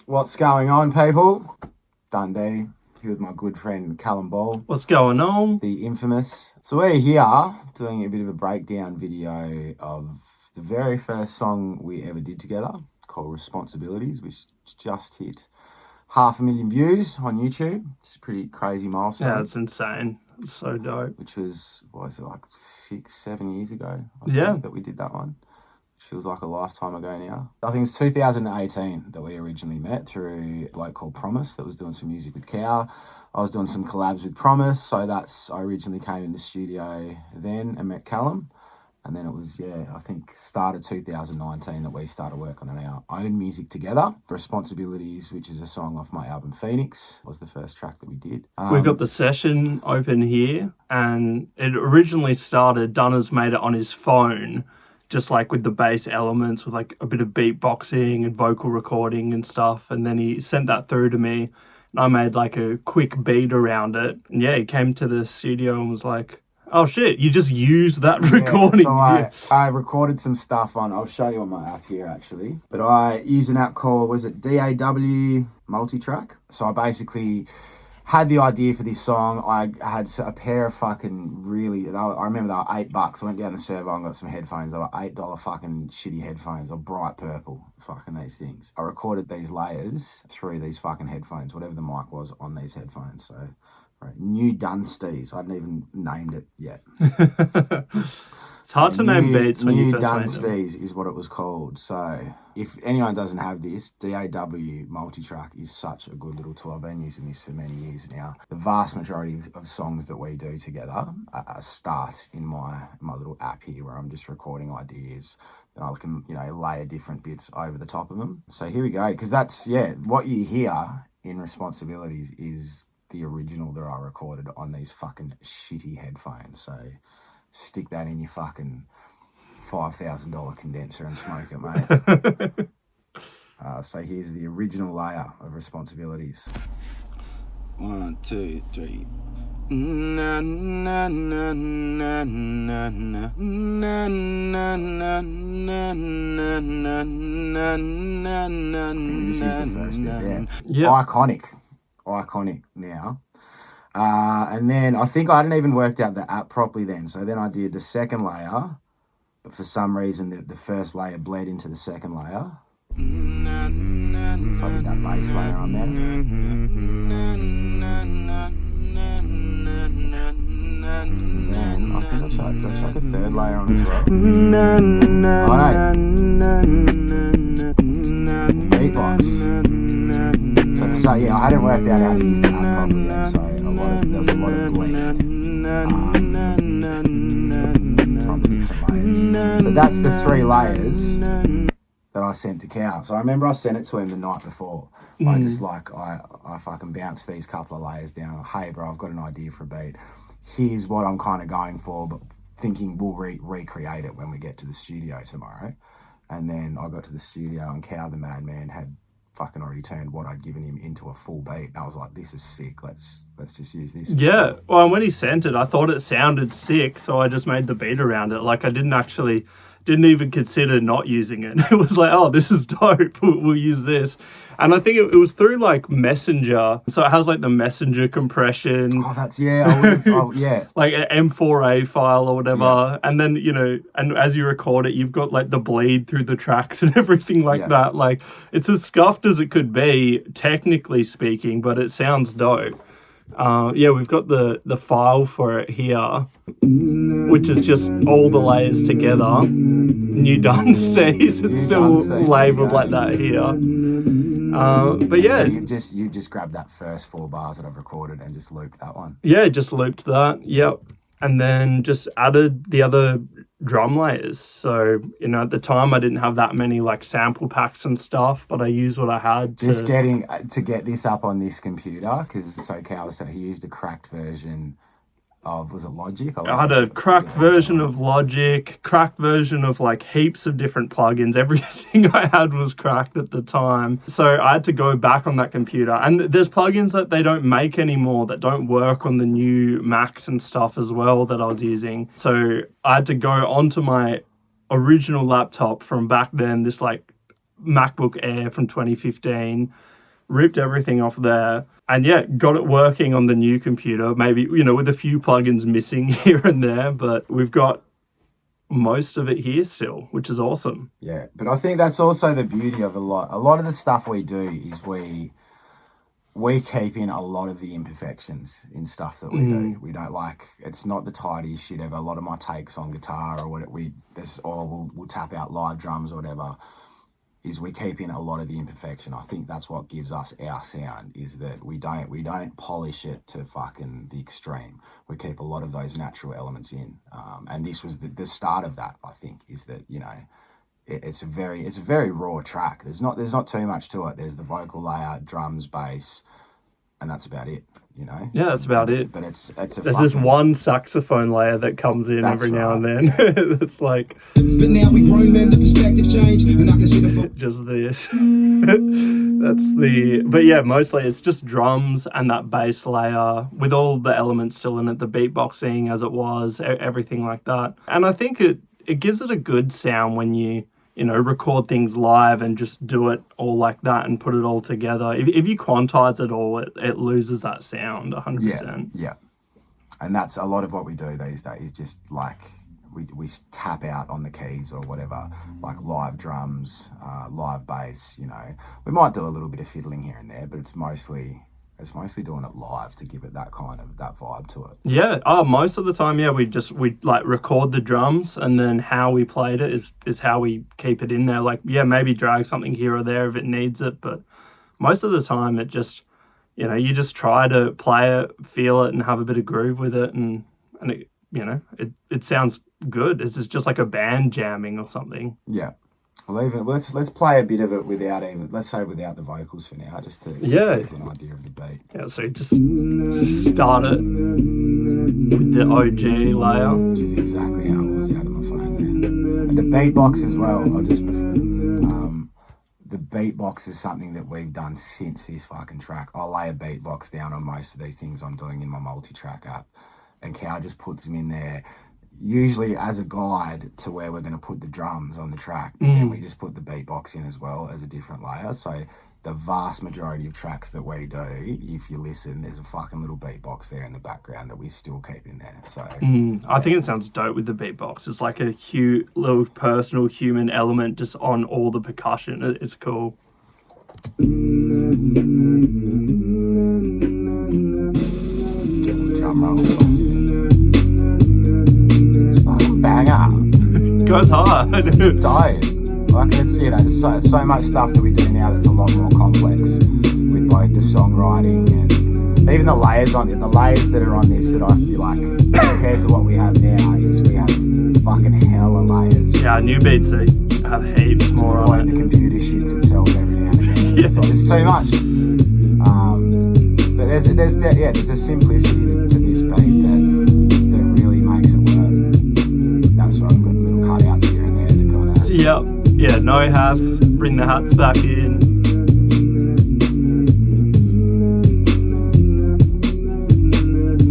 What's going on, people? Dundee, here with my good friend Callum. What's going on? The infamous. So we're here doing a bit of a breakdown video of the very first song we ever did together, called Responsibilities, which just hit 500,000 views on YouTube. It's a pretty crazy milestone. Yeah, it's insane. It's so dope. Which was, what is it, like 6-7 years ago? I think that we did that one. Feels like a lifetime ago now. I think it's 2018 that we originally met through a bloke called Promise that was doing some music with Cow. I was doing some collabs with Promise, so I originally came in the studio then and met Callum. And then it was, I think started 2019 that we started working on our own music together. Responsibilities, which is a song off my album Phoenix, was the first track that we did. We've got the session open here, and it originally started, Dunn has made it on his phone, just like with the bass elements, with like a bit of beatboxing and vocal recording and stuff. And then he sent that through to me, and I made like a quick beat around it. And he came to the studio and was like, oh shit, you just used that recording. So I recorded some stuff on, I'll show you on my app here actually. But I use an app called, was it DAW Multitrack? So I basically had the idea for this song. I had a pair of fucking I remember they were $8. I went down the servo and got some headphones. They were $8 fucking shitty headphones. They're bright purple, fucking these things. I recorded these layers through these fucking headphones, whatever the mic was on these headphones. So, right, new Dunn I hadn't even named it yet. It's hard to name beats when you first Dunn made them. is what it was called. So if anyone doesn't have this, DAW Multitrack is such a good little tool. I've been using this for many years now. The vast majority of songs that we do together start in my little app here where I'm just recording ideas. And I can, layer different bits over the top of them. So here we go. Because that's, what you hear in Responsibilities is the original that I recorded on these fucking shitty headphones. So stick that in your fucking $5,000 condenser and smoke it, mate. So here's the original layer of Responsibilities. 1, 2, 3. Na na na na na na na na na na na na na. This is the first bit, yeah. Iconic now. And then I think I hadn't even worked out the app properly then. So then I did the second layer, but for some reason the first layer bled into the second layer. So I did that bass layer on there. And then I think I tried a third layer on as well. Beatbox. So I hadn't worked out how to use the app properly yet, so there was a lot of blend from the different layers. But that's the 3 layers that I sent to Cow. So I remember I sent it to him the night before. I just I fucking bounced these couple of layers down. Hey bro, I've got an idea for a beat. Here's what I'm kind of going for, but thinking we'll recreate it when we get to the studio tomorrow. And then I got to the studio and Cow the madman had fucking already turned what I'd given him into a full beat. And I was like, this is sick. Let's just use this. Yeah. Sure. Well, when he sent it, I thought it sounded sick, so I just made the beat around it. Like I didn't even consider not using it. It was like, oh, this is dope. We'll use this. And I think it was through like Messenger. So it has like the Messenger compression. Oh, that's, yeah. Like an M4A file or whatever. Yeah. And then, and as you record it, you've got like the bleed through the tracks and everything like that. Like it's as scuffed as it could be, technically speaking, but it sounds dope. We've got the file for it here, which is just all the layers together. New Dunn It's still labeled like that here. But yeah. So you've just grabbed that first 4 bars that I've recorded and just looped that one. Yeah, just looped that. Yep. And then just added the other drum layers. So, at the time I didn't have that many like sample packs and stuff, but I used what I had to get this up on this computer, because Cal said he used a cracked version of, was it Logic? I had a cracked version of Logic, cracked version of like heaps of different plugins. Everything I had was cracked at the time. So I had to go back on that computer. And there's plugins that they don't make anymore that don't work on the new Macs and stuff as well that I was using. So I had to go onto my original laptop from back then, this like MacBook Air from 2015, ripped everything off there, and yeah, got it working on the new computer. Maybe, you know, with a few plugins missing here and there, but we've got most of it here still, which is awesome. Yeah, but I think that's also the beauty of a lot of the stuff we do is we keep in a lot of the imperfections in stuff that we do. We don't it's not the tidiest shit ever. A lot of my takes on guitar or we'll tap out live drums or whatever, is we keep in a lot of the imperfection. I think that's what gives us our sound, is that we don't polish it to fucking the extreme. We keep a lot of those natural elements in. And this was the start of that, I think, is that, you know, it's a very raw track. There's not too much to it. There's the vocal layer, drums, bass, and that's about it, you know? Yeah, that's about it. But there's this one saxophone layer that comes in every now and then. It's like, but now we grown men, the perspective change, and I can see the just this. But yeah, mostly it's just drums and that bass layer with all the elements still in it, the beatboxing as it was, everything like that. And I think it gives it a good sound when you know, record things live and just do it all like that and put it all together. If you quantize it all, it loses that sound 100%. Yeah. And that's a lot of what we do these days, just like we tap out on the keys or whatever, like live drums, live bass, you know. We might do a little bit of fiddling here and there, but it's mostly doing it live to give it that vibe to it. Yeah. Most of the time, yeah, we like record the drums, and then how we played it is how we keep it in there. Like, yeah, maybe drag something here or there if it needs it, but most of the time it just, you know, you just try to play it, feel it, and have a bit of groove with it, and it, you know, it sounds good. It's just like a band jamming or something. Yeah. Well, let's play a bit of it without the vocals for now, just to give an idea of the beat. Yeah, so just start it with the OG layer, which is exactly how it was out of my phone there. And the beatbox as well. The beatbox is something that we've done since this fucking track. I'll lay a beatbox down on most of these things I'm doing in my multi-track app, and Cal just puts them in there, usually as a guide to where we're going to put the drums on the track. And then we just put the beatbox in as well as a different layer. So the vast majority of tracks that we do, if you listen, there's a fucking little beatbox there in the background that we still keep in there. So I think it sounds dope with the beatbox. It's like a little personal human element just on all the percussion. It's cool. Drum roll. Banger. Goes hard. Dope. Like, it's, you know, there's so much stuff that we do now that's a lot more complex with both the songwriting and even the layers on it. The layers that are on this that I feel like, compared to what we have now, is we have fucking hella layers. Yeah, new beats have heaps more on it. The computer shits itself every now and again. Yeah. So it's too much. But there's a simplicity to this beat that really makes it work. That's why I've got little cutouts here and there to kind of... Yep. Yeah, no hats. Bring the hats back in.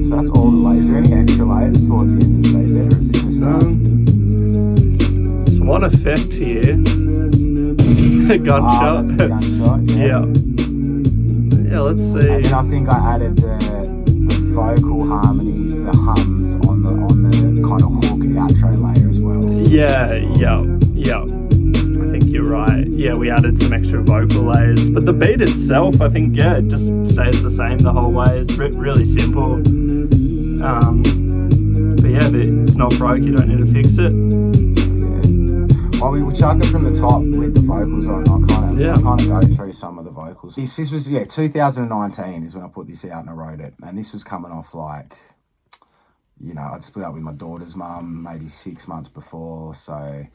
So that's all the layers. Is there any extra layers towards the end of the beat there, or is it just There's one effect here. Gunshot. That's the gunshot, yeah. Yeah, let's see. And then I think I added the vocal harmonies, the hums on the kind of hook outro layer as well. Yeah. I think you're right. Yeah, we added some extra vocal layers, but the beat itself, I think, yeah, it just stays the same the whole way. It's really simple. But yeah, it's not broke. You don't need to fix it. Yeah. Well, we will chuck it from the top with the vocals on. I'll kind of go through some of the vocals. This was 2019 is when I put this out and I wrote it, and this was coming off like, you know, I'd split up with my daughter's mum maybe 6 months before, so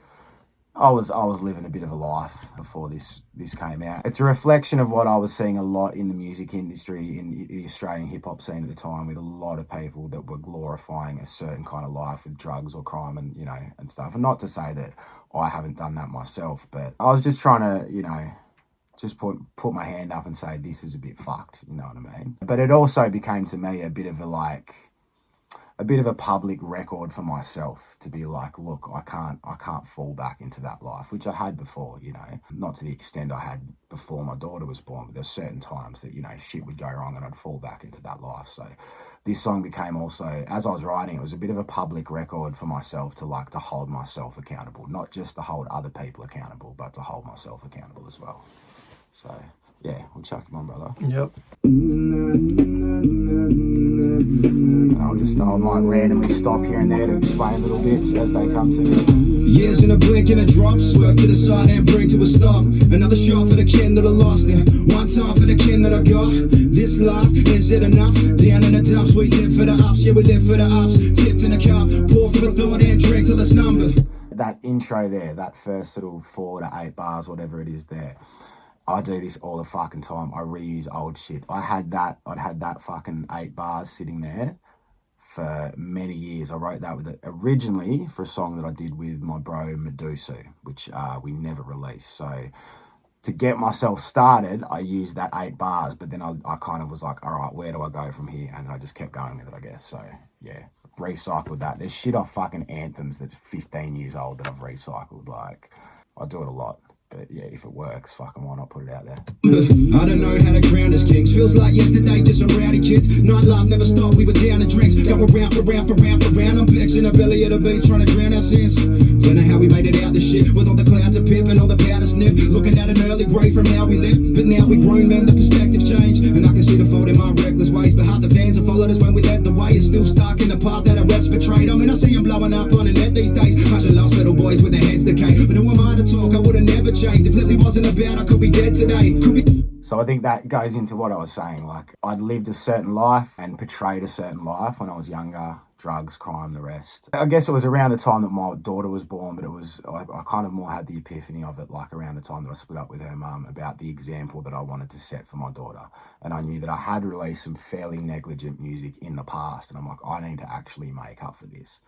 I was living a bit of a life before this came out. It's a reflection of what I was seeing a lot in the music industry, in the Australian hip hop scene at the time, with a lot of people that were glorifying a certain kind of life with drugs or crime and, you know, and stuff. And not to say that I haven't done that myself, but I was just trying to, you know, just put my hand up and say, this is a bit fucked, you know what I mean? But it also became to me a bit of a bit of a public record for myself to be like, look, I can't fall back into that life, which I had before, you know, not to the extent I had before my daughter was born, but there's certain times that, you know, shit would go wrong and I'd fall back into that life. So this song became also, as I was writing, it was a bit of a public record for myself to like to hold myself accountable, not just to hold other people accountable, but to hold myself accountable as well. So yeah, we'll chuck him on, brother. Yep. I might randomly stop here and there to explain little bits as they come to me. Years in a blink and a drop, swerve to the side and bring to a stop. Another shot for the kin that I lost it. One time for the kin that I got. This life, is it enough? Down in the dumps, we live for the ups. Yeah, we live for the ups. Tipped in a cup, pour for the thought and drink till it's numbered. That intro there, that first little 4 to 8 bars, whatever it is there, I do this all the fucking time. I reuse old shit. I'd had that fucking 8 bars sitting there for many years. I wrote that with it originally for a song that I did with my bro Medusa, which we never released. So to get myself started, I used that 8 bars, but then I kind of was like, all right, where do I go from here? And I just kept going with it, I guess. So yeah, recycled that. There's shit off fucking anthems that's 15 years old that I've recycled. Like, I do it a lot. But yeah, if it works, fucking why not put it out there? I don't know how to ground us kings. Feels like yesterday, just some rowdy kids. Night life never stopped, we were down to drinks. Go around for round. I'm pigs in the belly of the beast, trying to drown our sins. Don't know how we made it out this shit. With all the clouds of pip and all the powder sniff. Looking at an early grave from how we lived. But now we grown men, the perspective changed. And I can see the fault in my reckless ways. But half the fans have followed us when we led the way. Is still stuck in the path that our reps betrayed. I mean, I see them blowing up on the net these days. Bunch of lost little boys with their heads decayed. But who am I to talk? I would've never changed. If Lily wasn't about, I could be dead today. So I think that goes into what I was saying. Like, I'd lived a certain life and portrayed a certain life when I was younger. Drugs, crime, the rest. I guess it was around the time that my daughter was born, but I kind of more had the epiphany of it, like around the time that I split up with her mum, about the example that I wanted to set for my daughter. And I knew that I had released some fairly negligent music in the past, and I'm like, I need to actually make up for this.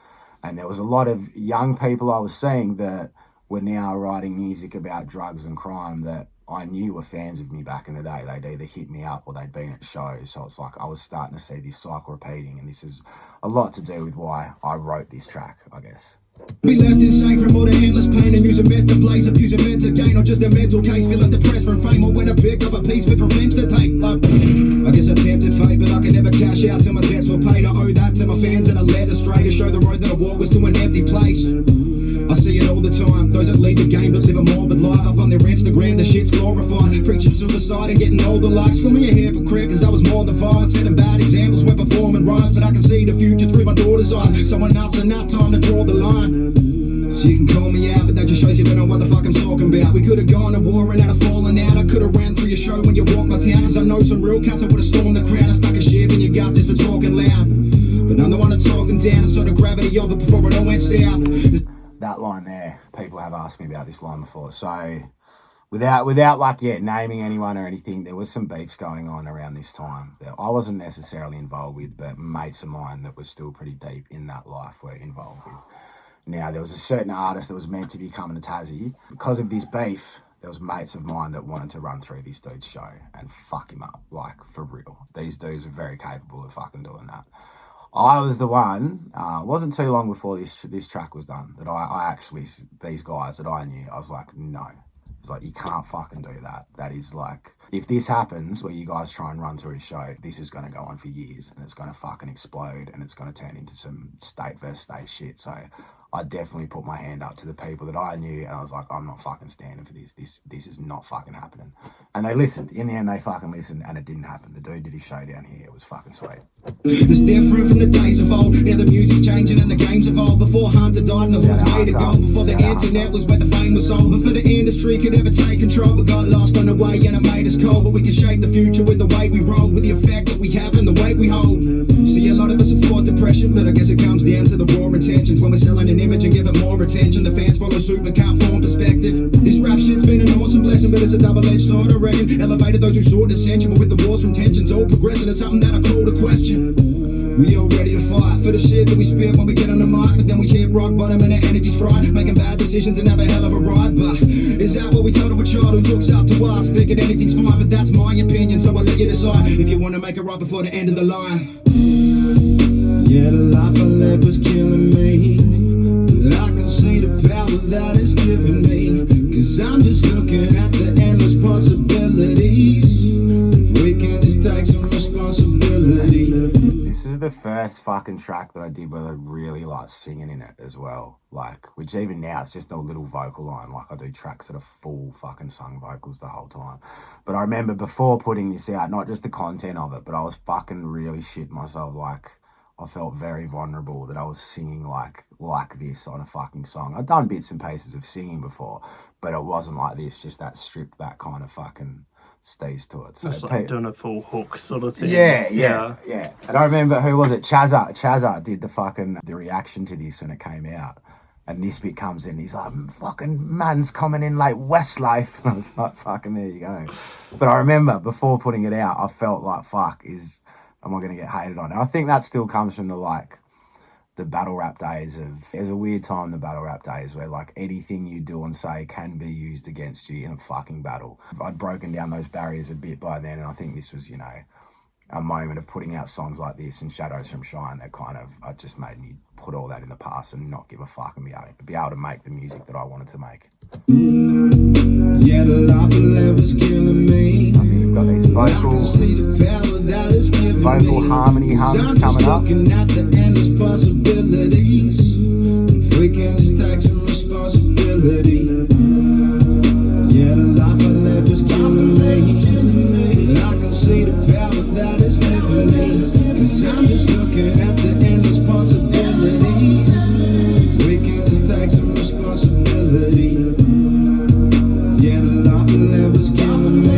And there was a lot of young people I was seeing that were now writing music about drugs and crime that I knew were fans of me back in the day. They'd either hit me up or they'd been at shows. So it's like I was starting to see this cycle repeating, and this is a lot to do with why I wrote this track, I guess. We left insane from all the endless pain and using meth to blaze, abusing meth to gain, or just a mental case, feeling depressed from fame, or when I picked up a piece with revenge to take. I guess I tempted fate, but I could never cash out till my debts were paid. I owe that to my fans and I led astray to show the road that I walked was to an empty place. I see it all the time, those that lead the game but live a morbid life. Up on their Instagram, the shit's glorified, preaching suicide and getting all the likes. Call me a hypocrite, cause I was more than fine, setting bad examples when performing rhymes. But I can see the future through my daughter's eyes, so enough time to draw the line. So you can call me out, but that just shows you don't know what the fuck I'm talking about. We could've gone to war and had a falling out. I could've ran through your show when you walked my town, cause I know some real cats that would've stormed the crowd and stuck a shiv in your gut just for talking loud. But I'm the one that talked them down and saw the gravity of it before it all went south. That line there, people have asked me about this line before. So without like, naming anyone or anything, there was some beefs going on around this time that I wasn't necessarily involved with, but mates of mine that were still pretty deep in that life were involved with. Now, there was a certain artist that was meant to be coming to Tassie. Because of this beef, there was mates of mine that wanted to run through this dude's show and fuck him up, like, for real. These dudes were very capable of fucking doing that. I was the one, wasn't too long before this track was done, that I actually, these guys that I knew, I was like, no. It's like, you can't fucking do that. That is like, if this happens where you guys try and run through a show, this is going to go on for years and it's going to fucking explode and it's going to turn into some state versus state shit. So I definitely put my hand up to the people that I knew and I was like, I'm not fucking standing for this. This is not fucking happening. And they listened. In the end, they fucking listened and it didn't happen. The dude did his show down here. It was fucking sweet. It's different from the days of old. Now the music's changing and the game's evolved. Before Hunter died and the hood's way to go. Before the internet was where the fame was sold. Before the industry could ever take control. We got lost on the way and it made us cold. But we can shape the future with the way we roll. With the effect that we have and the way we hold. See, a lot of us have fought depression, but I guess it comes down to the raw intentions. When we're selling an image and give it more attention, the fans follow suit but can't form perspective. This rap shit's been an awesome blessing, but it's a double-edged sword, I reckon. Elevated those who sought dissension, but with the wars from tensions all progressing, it's something that I call to question. We all ready to fight for the shit that we spit when we get on the mic, but then we hit rock bottom and the energy's fried, making bad decisions and have a hell of a ride. But is that what we told to a child who looks up to us, thinking anything's fine? But that's my opinion, so I'll let you decide if you want to make it right before the end of the line. Yeah, the life I led was killing me, but I can see the power that it's given me, 'cause I'm just looking at the endless possibilities. If we can just take some responsibility. This is the first fucking track that I did where I really like singing in it as well. Like, which even now it's just a little vocal line. Like, I do tracks that are full fucking sung vocals the whole time. But I remember before putting this out, not just the content of it, but I was fucking really shitting myself. Like, I felt very vulnerable that I was singing like this on a fucking song. I'd done bits and pieces of singing before, but it wasn't like this, just that stripped back kind of fucking stays to it. So It's like doing a full hook sort of thing. Yeah. And I remember, who was it? Chazza did the reaction to this when it came out. And this bit comes in, he's like, fucking man's coming in like Westlife. And I was like, fucking, there you go. But I remember before putting it out, I felt like, am I going to get hated on? And I think that still comes from the battle rap days it was a weird time, the battle rap days, where like anything you do and say can be used against you in a fucking battle. I'd broken down those barriers a bit by then, and I think this was, a moment of putting out songs like this and Shadows from Shine that kind of just made me put all that in the past and not give a fuck and be able to make the music that I wanted to make. Yeah, the life I led was killing me. I think we've got these vocal harmony hums coming up. Looking at the endless possibilities. If we can just take some responsibility. Yeah, the life I led was killing me, and I can see the power that it's given me, 'cause I'm just looking at the endless possibilities. If we can just take some responsibility. Yeah, the life I led was killing me,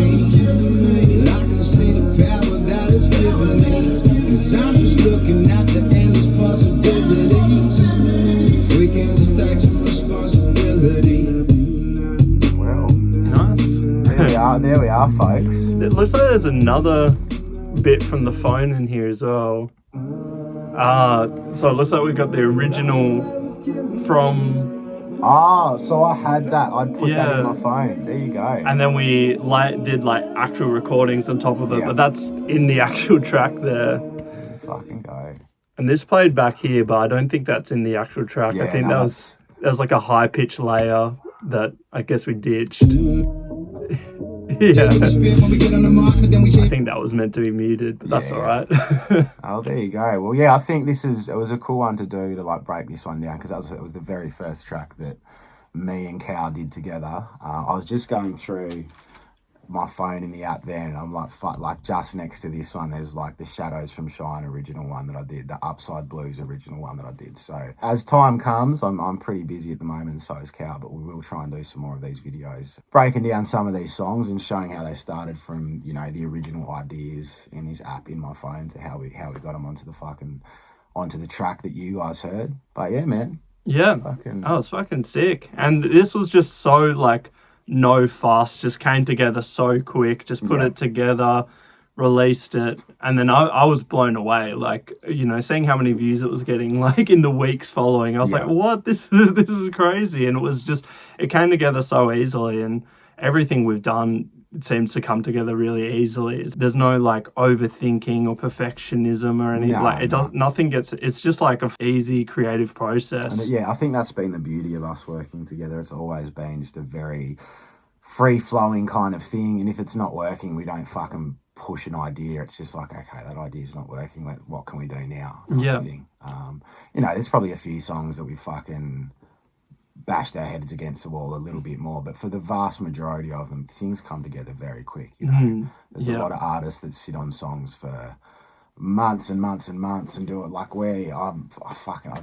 but I can see the power that it's given me, 'cause I'm just looking at the endless possibilities. If we can just take some responsibility. Well, Nice. there we are, folks. It looks like there's another bit from the phone in here as well. So it looks like we got the original from, So I had that. I'd put that in my phone. There you go. and then we did actual recordings on top of it, Yeah. but that's in the actual track there. Fucking go. And this played back here, but I don't think that's in the actual track. I Yeah, think no, that was like a high pitch layer that I guess we ditched. Yeah. I think that was meant to be muted, but that's Yeah. all right. Oh, there you go. Well, yeah, I think it was a cool one to do, to break this one down, because it was the very first track that me and Cal did together. I was just going through my phone in the app then, and I'm like just next to this one, there's like the Shadows from Shine original one that I did, the Upside Blues original one that I did. So as time comes, I'm pretty busy at the moment, so is Cal, but we will try and do some more of these videos, breaking down some of these songs and showing how they started from, the original ideas in this app in my phone to how we got them onto the track that you guys heard. But yeah, man. Yeah. Oh, it's fucking sick. And this was just so no fuss, just came together so quick, just put it together, released it, and then I was blown away, seeing how many views it was getting in the weeks following. I was like, what, this is crazy. And it came together so easily, and everything we've done, it seems to come together really easily. There's no overthinking or perfectionism or anything. It's just an easy creative process. And I think that's been the beauty of us working together. It's always been just a very free-flowing kind of thing, and if it's not working, we don't fucking push an idea. It's just okay, that idea's not working, what can we do now, kind of thing. There's probably a few songs that we fucking bashed our heads against the wall a little bit more, but for the vast majority of them, things come together very quick. There's a lot of artists that sit on songs for months and months and months and do it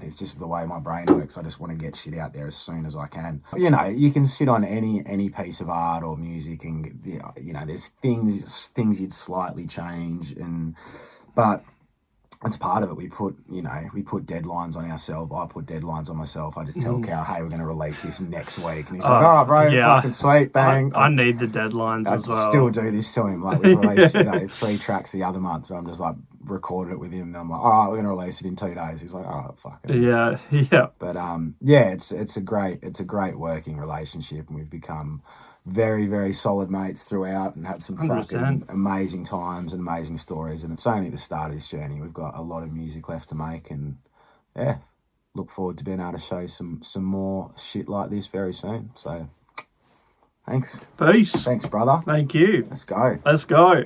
it's just the way my brain works. I just want to get shit out there as soon as I can. You can sit on any piece of art or music, and there's things you'd slightly change, but it's part of it. We put deadlines on ourselves. I put deadlines on myself. I just tell Cal, hey, we're going to release this next week. And he's like, all right, bro, fucking sweet, bang. I need the deadlines as well. I still do this to him. We released 3 tracks the other month. So I'm just recorded it with him. And I'm like, all right, we're going to release it in 2 days. He's like, all right, fuck it. Yeah. But it's a great working relationship, and we've become very, very solid mates throughout and had some 100%. fucking amazing times and amazing stories. And it's only the start of this journey. We've got a lot of music left to make, and yeah, look forward to being able to show some more shit like this very soon. So thanks. Peace. Thanks, brother. Thank you. Let's go. Let's go.